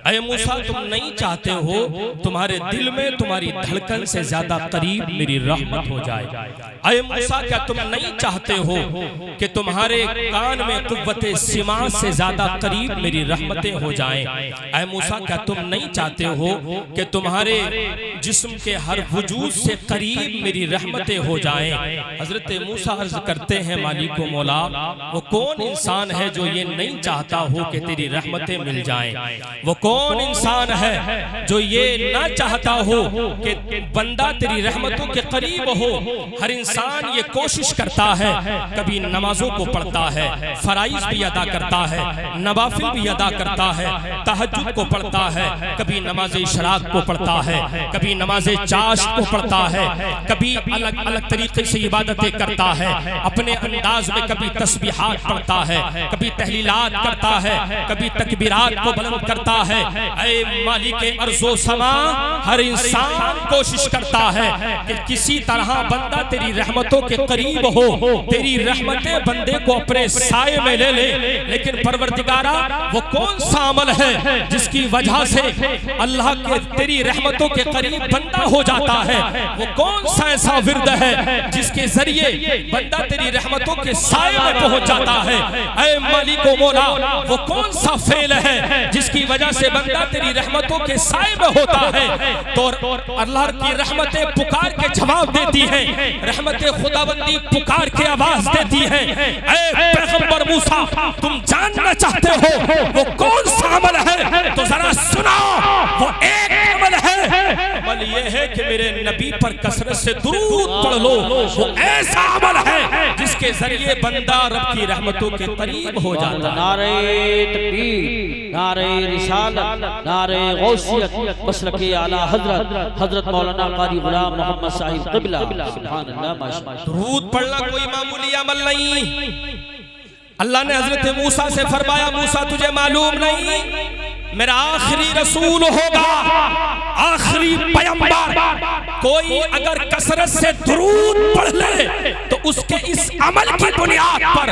अय मूसा, तुम नहीं चाहते हो तुम्हारे दिल में तुम्हारी धड़कन से ज्यादा करीब मेरी रहमत हो जाए। अय मूसा, क्या तुम नहीं चाहते हो कि तुम्हारे कान में कुव्वते सिमा से ज्यादा करीब मेरी रहमतें हो जाएं। अय मूसा, क्या तुम नहीं चाहते हो कि तुम्हारे जिस्म के हर वजूद से करीब मेरी रहमतें हो जाएं। हजरत मूसा अर्ज करते हैं, मालिक व मौला, वो कौन इंसान है जो ये नहीं चाहता हो कि तेरी रहमतें मिल जाएं? वो कौन इंसान है जो ये ना चाहता हो कि बंदा तेरी रहमतों के करीब हो? हर इंसान ये कोशिश करता है, कभी नमाजों को पढ़ता है, फराइज भी अदा करता है, नवाफिल भी अदा करता है, तहज्जुद को पढ़ता है, कभी नमाज इशराक को पढ़ता है, कभी नमाज चाश को पढ़ता है, कभी अलग अलग तरीके से इबादतें करता है, अपने अंदाज में कभी तस्बीहात पढ़ता है, कभी तहलीलात करता है, कभी तकबीरात को बुलंद करता है। ऐ मालिक अर्ज़ो समा, हर इंसान कोशिश करता है कि किसी तरह बंदा तेरी रहमतों के करीब हो, तेरी रहमतें बंदे को अपने साए में ले ले। लेकिन परवरदिगारा, वो कौन सा अमल है जिसकी वजह से अल्लाह के तेरी रहमतों के करीब बंदा हो जाता है? वो कौन सा ऐसा विर्द है जिसके जरिए बंदा तेरी रहमतों के साए में पहुंच जाता है? ऐ मालिक व मौला, वो कौन सा फेल है जिसकी वजह से बंदा तेरी रहमतों के साए में होता है? तो अल्लाह की रहमतें पुकार के जवाब देती हैं, रहमतें खुदाबंदी पुकार के आवाज देती है। ऐ पैगंबर मूसा, तुम जानना चाहते हो वो कौन सा अमल है? तो जरा सुनाओ। वो एक अमल है, अमल ये है कि मेरे नबी पर कसरत से दुरूद पढ़ लो। वो ऐसा अमल है जिसके जरिए बंदा रब की रहमतों के करीब हो जाता है। नारे तकबीर, नारे रिसालत, नारे गौसियत, मसलके आला हजरत हजरत मौलाना कारी गुलाम मोहम्मद साहिब क़िबला। सुभान अल्लाह, माशाअल्लाह। दुरूद पढ़ना कोई मामूली अमल नहीं। अल्लाह ने हजरत मूसा से फरमाया, मूसा तुझे मालूम नहीं मेरा आखिरी रसूल होगा, आखिरी पैगंबर, कोई अगर कसरत से दुरूद पढ़ ले तो उसके इस अमल की बुनियाद पर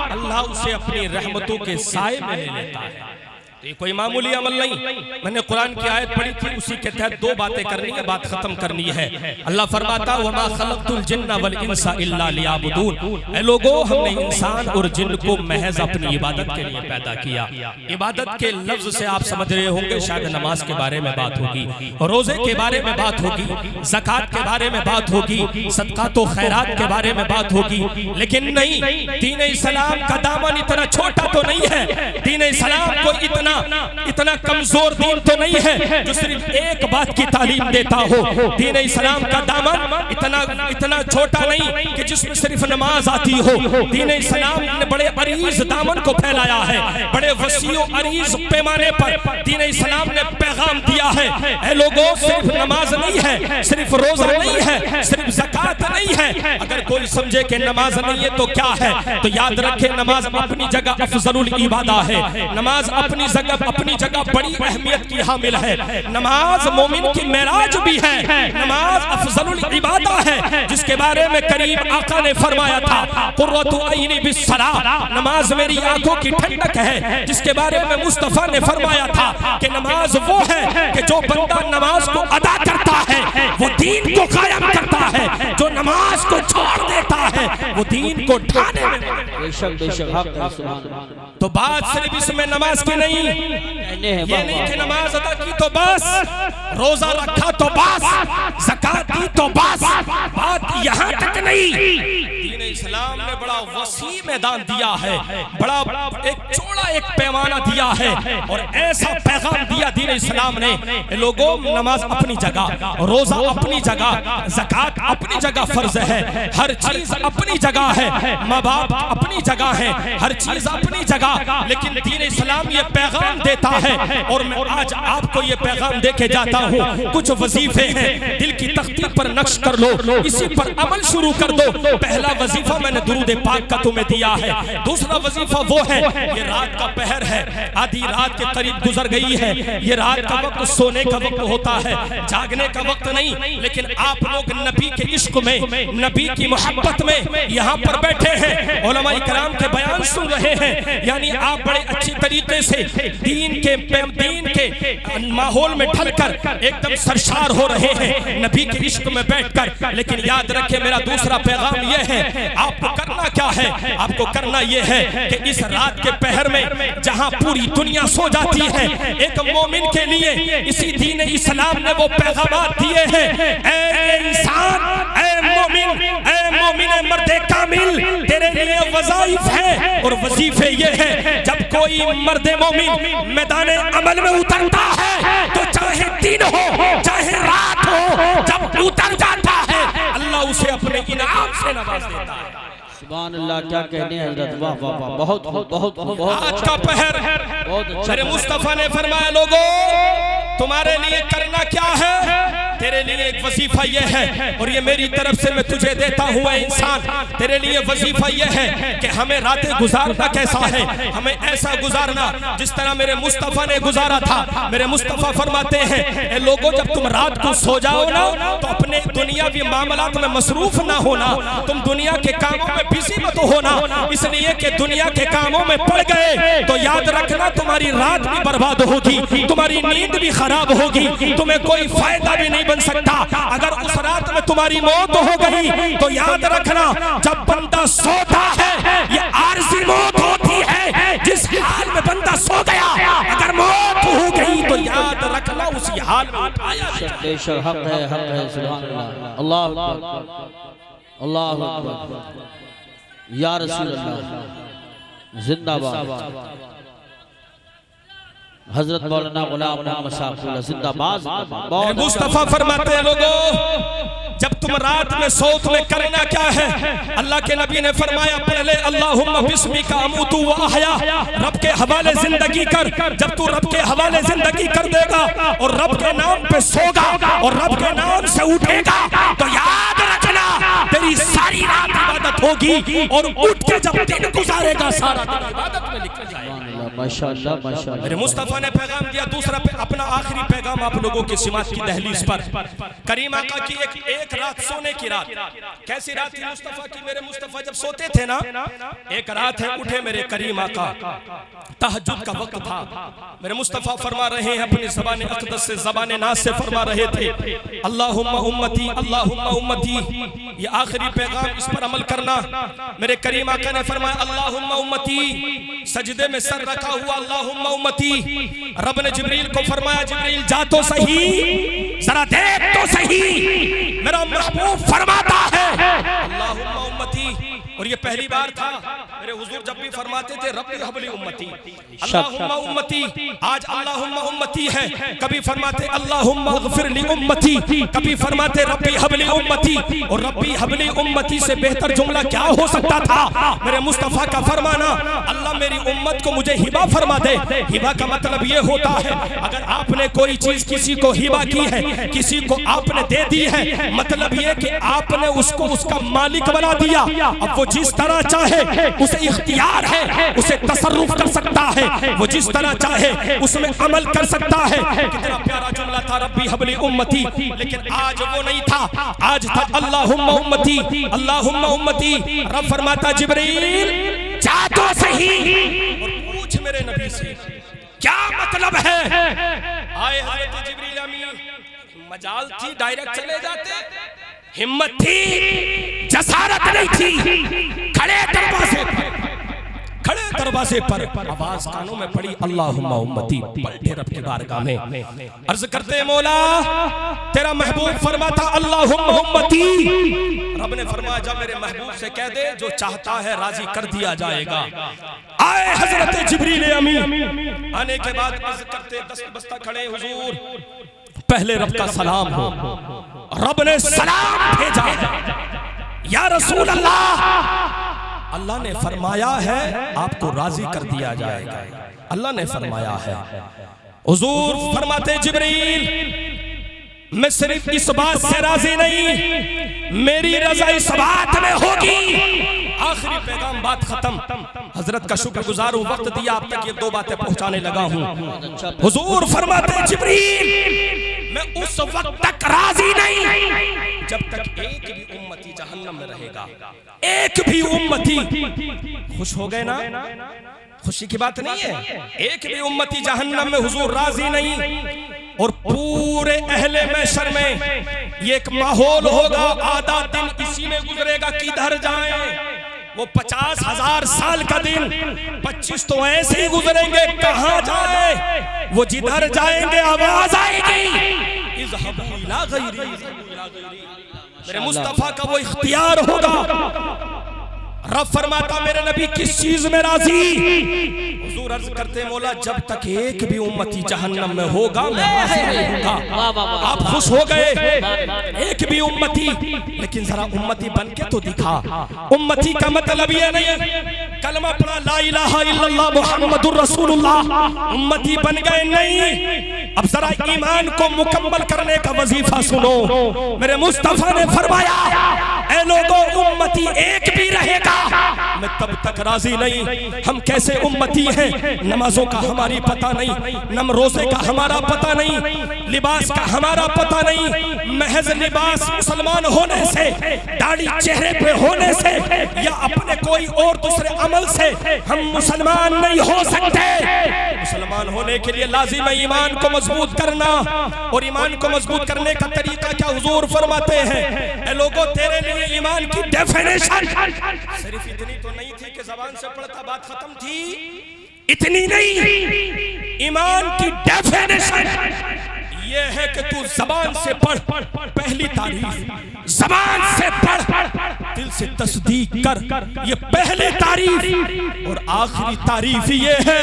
अल्लाह उसे अपनी रहमतों के साए में ले लेता है। ये कोई मामूली अमल नहीं। मैंने कुरान की आयत पढ़ी थी, उसी के तहत दो बातें करनी है, बात खत्म करनी है। अल्लाह फरमाता, वमा खलक़तुल जिन्ना वल इंसा इल्ला लियाबुदून। ऐ लोगों, हमने इंसान और जिन्न को महज अपनी इबादत के लिए पैदा किया। इबादत के लफ्ज से आप समझ रहे होंगे शायद नमाज के बारे में बात होगी, रोजे के बारे में बात होगी, ज़कात के बारे में बात होगी, सदक़ात व खैरात के बारे में बात होगी। लेकिन नहीं, दीन इस्लाम का दामन इतना छोटा तो नहीं है, दीन इस्लाम को इतना कमजोर दीन तो नहीं है जो सिर्फ एक बात की तालीम देता हो। दीन इस्लाम का दामन इतना छोटा नहीं कि जिसमें सिर्फ नमाज आती हो। दीन इस्लाम ने बड़े अरीज दामन को फैलाया है, बड़े वसीओ अरीज पैमाने पर दीन इस्लाम ने पैगाम दिया है। ऐ लोगों, सिर्फ नमाज नहीं है, सिर्फ रोजा नहीं है, सिर्फ ज़कात नहीं है। अगर कोई समझे कि नमाज नहीं है तो क्या है, तो याद रखे नमाज अपनी जगह अफजलुल इबादा है। नमाज अपनी जगह बड़ी अहमियत की हामिल है। नमाज मोमिन की मेराज भी है, नमाज अफजलुल इबादा है, जिसके बारे में करीम आका ने फरमाया था, कुर्रतु ऐनी बिस्सलाह, नमाज मेरी आंखों की ठंडक है। जिसके बारे में मुस्तफा ने फरमाया था कि नमाज वो है कि जो बंदा नमाज को अदा करता है वो दीन को कायम करता है, जो नमाज को छोड़ देता है वो दीन को ढाने में। बेशक हक है। सुभान अल्लाह। तो बात सिर्फ इसमें नमाज की नहीं, ये नहीं कि नमाज अदा की तो बस, रोजा रखा तो बस, ज़कात दी तो बस, बात यहाँ तक नहीं। दीन इस्लाम ने बड़ा वसी मैदान दिया है, बड़ा एक चौड़ा एक पैमाना दिया है और ऐसा पैगाम दिया दीन इस्लाम ने, लोगों नमाज अपनी जगह, रोजा अपनी जगह, ज़कात अपनी जगह फर्ज है, हर चीज अपनी जगह है, माँ बाप अपनी जगह है, हर चीज अपनी जगह। लेकिन दीन इस्लाम ये पैगाम देता है और मैं आज आपको ये पैगाम देके जाता हूँ। कुछ वजीफे हैं, दिल की तख्ती पर नक्श कर लो, इसी पर अमल शुरू कर दो। पहला वजीफा वजीफा मैंने दुरूद पाक का तुम्हें दिया है। दूसरा वजीफा वो है, ये रात का पहर है, आधी रात के करीब गुजर गई है, ये रात का वक्त सोने का वक्त होता है, जागने का वक्त नहीं। लेकिन आप लोग नबी के इश्क में, नबी की मोहब्बत में यहाँ पर बैठे हैं, उलमा इकराम के बयान सुन रहे हैं, यानी आप बड़े अच्छी तरीके से दीन के माहौल में ढलकर एकदम सरशार हो रहे हैं नबी के इश्क में बैठकर। लेकिन याद रखें, मेरा दूसरा पैगाम यह है, आपको करना क्या है? आपको करना यह है कि इस रात के पहर में जहां पूरी दुनिया सो जाती है, एक मोमिन के लिए इसी दीन इस्लाम ने वो पैगाम दिए हैं, ऐ इंसान, ऐ मोमिन मर्दे कामिल, तेरे लिए वज़ाइफ है और वजीफे ये है, जब कोई मर्दे मोमिन मैदाने अमल में उतरता है तो चाहे दिन हो चाहे रात हो, जब उतर जाता है अल्लाह उसे अपने इनाम से नवाज देता है। सुभान अल्लाह, क्या कहने हैं हज़रत, वाह वाह वाह, बहुत बहुत बहुत आज का पहर मेरे मुस्तफा ने फरमाया, लोगों तुम्हारे लिए करना क्या है? तेरे लिए एक वजीफा यह है, और ये मेरी तरफ से मैं तुझे देता हूँ इंसान, तेरे लिए वजीफा यह है कि हमें रातें गुजारना कैसा है, हमें ऐसा गुजारना जिस तरह मेरे मुस्तफा ने गुजारा था। मेरे मुस्तफा फरमाते हैं, ए लोगों जब तुम रात को सो जाओ ना तो अपने दुनियावी मामलात में मसरूफ ना होना, तुम दुनिया के कामों में बिजी मत होना, इसलिए कि दुनिया के कामों में पड़ गए तो याद रखना तुम्हारी रात भी बर्बाद होगी, तुम्हारी नींद भी खराब होगी, तुम्हें कोई फायदा भी नहीं बन सकता। अगर उस रात में तुम्हारी मौत हो गई तो याद रखना, जब बंदा सोता है ये आरज़ी मौत होती है, जिस हाल में बंदा सो गया अगर मौत हो गई तो याद रखना उसी हाल में उठाया जाए। हक है, हक है, सुभान अल्लाह, अल्लाह अकबर, या रसूल अल्लाह, जिंदाबाद। हजरत मौलाना गुलाम मोहम्मद साहब जिंदाबाद। मुस्तफा फरमाते हैं, लोगों जब तुम रात में सौत में करना क्या है? अल्लाह के नबी ने फरमाया, पहले अल्लाहुम्मा बिस्मिका अमूतु व अहया, रब के हवाले जिंदगी कर। जब तू रब के हवाले जिंदगी कर देगा और रब के नाम पे सोगा और रब के नाम से उठेगा तो याद रखना तेरी सारी रात इबादत होगी, और उठ के जब दिन गुजारेगा सारा दिन इबादत में निकल जाएगा। माशाअल्लाह, माशाअल्लाह। मेरे मुस्तफा ने पैगाम दिया। दूसरा अपना आखिरी पैगाम आप लोगों की सिमात की दहलीज पर, करीम आका की एक रात सोने की रात। कैसी रात थी मुस्तफा की? मेरे मुस्तफा जब सोते थे ना, एक रात है उठे मेरे करीम आका, तहज्जुद का वक्त था, मेरे मुस्तफा फरमा रहे हैं अपनी ज़बान अक़दस से, ज़बान नाज़ से फरमा रहे थे, अल्लाहुम्मा उम्मती, अल्लाहुम्मा उम्मती। ये आखिरी पैगाम, इस पर अमल करना। मेरे करीम आका ने फरमाया अल्लाहुम्मा उम्मती, सजदे में सर रखा हुआ अल्लाहुम्मा उम्मती। रब ने जिब्रील को फरमाया, जिब्रील जा तो सही, जरा देख तो सही, मेरा महबूब फरमाता है अल्लाहुम्मा उम्मती। और ये पहली बार था, मेरे हुजूर जब भी फरमाते थे रब्बी हबली उम्मती, अल्लाहुम्मा उम्मती। आज अल्लाहुम्मा उम्मती है, कभी फरमाते अल्लाहुम्मा अग़फिर ली उम्मती, कभी फरमाते रब्बी हबली उम्मती। और रब्बी हबली उम्मती से बेहतर जुमला क्या हो सकता था? मेरे मुस्तफा का फरमाना, अल्लाह मेरी उम्मत को मुझे हिबा फरमा दे। हिबा का मतलब ये होता है, अगर आपने कोई चीज किसी को हिबा की है, किसी को आपने दे दी है, मतलब ये कि आपने उसको उसका मालिक बना दिया। अब वो जिस तरह चाहे उसे इख्तियार है, उसे तसर्रुफ कर सकता है, वो जिस तरह चाहे उसमें अमल कर सकता है। कितना प्यारा जुमला था रब्बी हबली उम्मती। लेकिन आज वो नहीं था, आज था अल्लाहुम्मा उम्मती, अल्लाहुम्मा उम्मती। रब फरमाता जिब्रील जा तो सही और पूछ मेरे नबी से क्या मतलब है। आए हज़रत जिब्रील अमीन, मजाल थी डायरेक्ट चले जाते, हिम्मत थी, जसारत नहीं थी। खड़े दरवाजे पर आवाज कानों में पड़ी अल्लाहुम्मा उम्मती। पलटे रब की बारगाह में अर्ज करते मौला तेरा महबूब फरमाता अल्लाहुम्मा उम्मती। रब ने फरमाया जब मेरे महबूब से कह दे जो चाहता है राजी कर दिया जाएगा। आए हजरत जिब्रील अमीन, आने के बाद अर्ज करते दस्त बस्ता खड़े, हुजूर पहले रब का सलाम हो। रब ने सलाम भेजा, या रसूल अल्लाह, अल्लाह ने फरमाया है आपको राजी कर दिया जाएगा। अल्लाह ने फरमाया है। हुजूर फरमाते जिब्रील मैं सिर्फ इस बात से राजी नहीं, मेरी रजा इस बात में होगी। आखिरी पैगाम, बात खत्म। हजरत का शुक्रगुजार हूं, वक्त दिया आप तक ये दो बातें पहुंचाने लगा हूं। हुजूर फरमाते हैं जिब्रील, मैं उस वक्त तक राजी नहीं जब तक एक भी उम्मती जहन्नम में रहेगा। एक भी उम्मती, खुश हो गए ना? खुशी की बात नहीं है। एक भी उम्मती जहन्नम में हुजूर राजी नहीं। और पूरे अहले महशर में ये एक माहौल होगा, आधा दिन इसी में गुजरेगा, किधर जाएं। वो 50,000 साल का दिन 25 तो ऐसे ही गुजरेंगे, कहां जाए। वो जिधर जाएंगे आवाज आएगी, इज़हबू इला गैरी। मेरे मुस्तफा का वो इख्तियार होगा। रब फरमाता मेरे नबी किस चीज में राजी? हुजूर अर्ज करते मौला जब तक एक भी उम्मती जहन्नम में होगा मैं राजी नहीं होगा। आप खुश हो गए, एक भी उम्मती, लेकिन जरा उम्मती बन के तो दिखा। उम्मती का मतलब ये नहीं कलमा पढ़ा ला इलाहा इल्लल्लाह मुहम्मदुर रसूलुल्लाह, उम्मती बन गए नहीं। अब जरा ईमान को मुकम्मल करने का वजीफा सुनो। मेरे मुस्तफा ने फरमाया ऐ लोगों, उम्मती एक भी रहेगा मैं तब तक राजी नहीं। हम कैसे उम्मती हैं? नमाजों का हमारी पता नहीं, नम रोजे का हमारा पता नहीं, लिबास का हमारा पता नहीं। महज लिबास मुसलमान होने से, दाढ़ी चेहरे पे होने से या अपने कोई और दूसरे अमल से हम मुसलमान नहीं हो सकते। मुसलमान होने के लिए लाजिम है ईमान को मजबूत करना। और ईमान को मजबूत करने का तरीका क्या? हुजूर फरमाते हैं ऐ लोगों, तेरे लिए ईमान की डेफिनेशन सिर्फ इतनी तो नहीं थी कि जबान से पढ़ता बात खत्म थी, इतनी नहीं। ईमान की डेफिनेशन ये है कि तू जबान से पढ़, पहली तारीफ जबान से पढ़, दिल से तस्दीक कर, ये पहली तारीफ। और आखिरी तारीफ ये है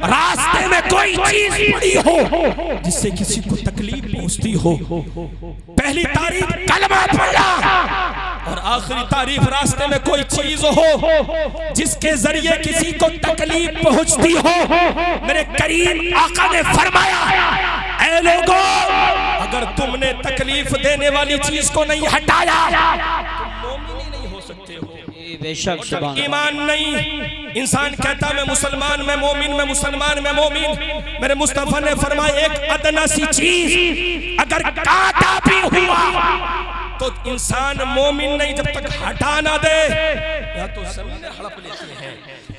रास्ते में कोई चीज पड़ी हो जिससे किसी को तकलीफ पहुंचती हो, पहली तारीफ कलमा पढ़ना। और आखिरी तारीफ रास्ते में कोई चीज हो जिसके जरिए किसी को तकलीफ पहुंचती हो। मेरे करीम आका ने फरमाया ऐ लोगों, अगर तुमने तकलीफ देने वाली चीज को नहीं हटाया तुम मोमिन ही नहीं हो सकते हो। बेशक ईमान नहीं। इंसान कहता मैं मुसलमान, मैं मोमिन, मैं मुसलमान, मैं मोमिन। मेरे मुस्तफा ने फरमाया एक अदना सी चीज अगर काटा भी हुआ तो इंसान मोमिन नहीं जब तक हटा ना दे। या तो ज़मीनें हड़प लेती हैं,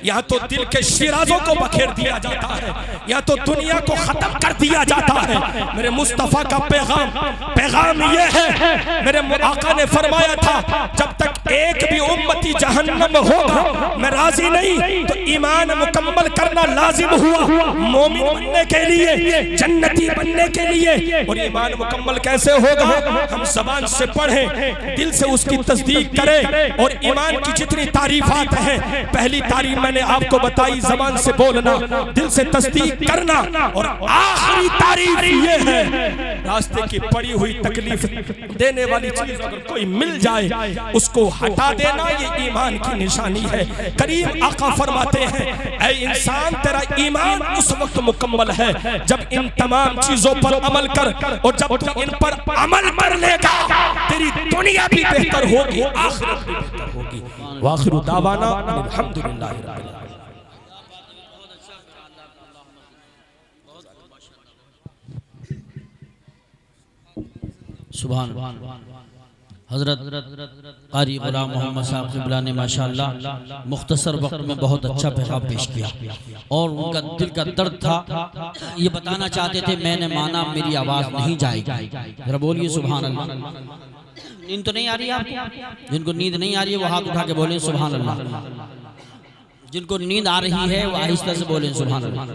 या तो दिल के शिराजों को बखेर दिया जाता है, या तो दुनिया को खत्म कर दिया जाता है। मेरे मुस्तफा का पैगाम ये है, मेरे आका ने फरमाया था जब तक एक भी उम्मती जहन्नम में होगा मैं राजी नहीं। तो ईमान मुकम्मल करना लाजिम हुआ मोमिन बनने के लिए, जन्नती बनने के लिए। और ईमान मुकम्मल कैसे होगा? हम ज़बान से पढ़ें, दिल से उसकी तस्दीक करें। और ईमान की जितनी तारीफात हैं, पहली तारीफ मैंने आपको बताई ज़बान से बोलना, दिल से तस्दीक करना। और आखिरी तारीफ ये है रास्ते की पड़ी हुई तकलीफ देने वाली चीज अगर कोई मिल जाए उसको हटा देना, ये ईमान की निशानी है। करीम आका फरमाते हैं ऐ इंसान, तेरा ईमान उस वक्त मुकम्मल है जब इन तमाम चीजों पर अमल कर। और जब तू इन पर अमल कर लेगा तेरी दुनिया भी बेहतर होगी, आखिरत भी बेहतर होगी। वाखिरु दावाना अल्हम्दुलिल्लाहि रब्बिल आलमीन। सुभान हजरत कारी गुलाम मोहम्मद साहब क़िबला ने माशाअल्लाह मुख्तसर वक्त में बहुत अच्छा पैगाम पेश किया। और उनका दिल का दर्द था, ये बताना चाहते थे मैंने माना मेरी आवाज़ नहीं जाएगी। जरा बोलिए सुभान अल्लाह। नींद तो नहीं आ रही है आपको? जिनको नींद नहीं आ रही है वो हाथ उठा के बोले सुभान अल्लाह। जिनको नींद आ रही है वो आहिस्ता से बोले सुभान अल्लाह।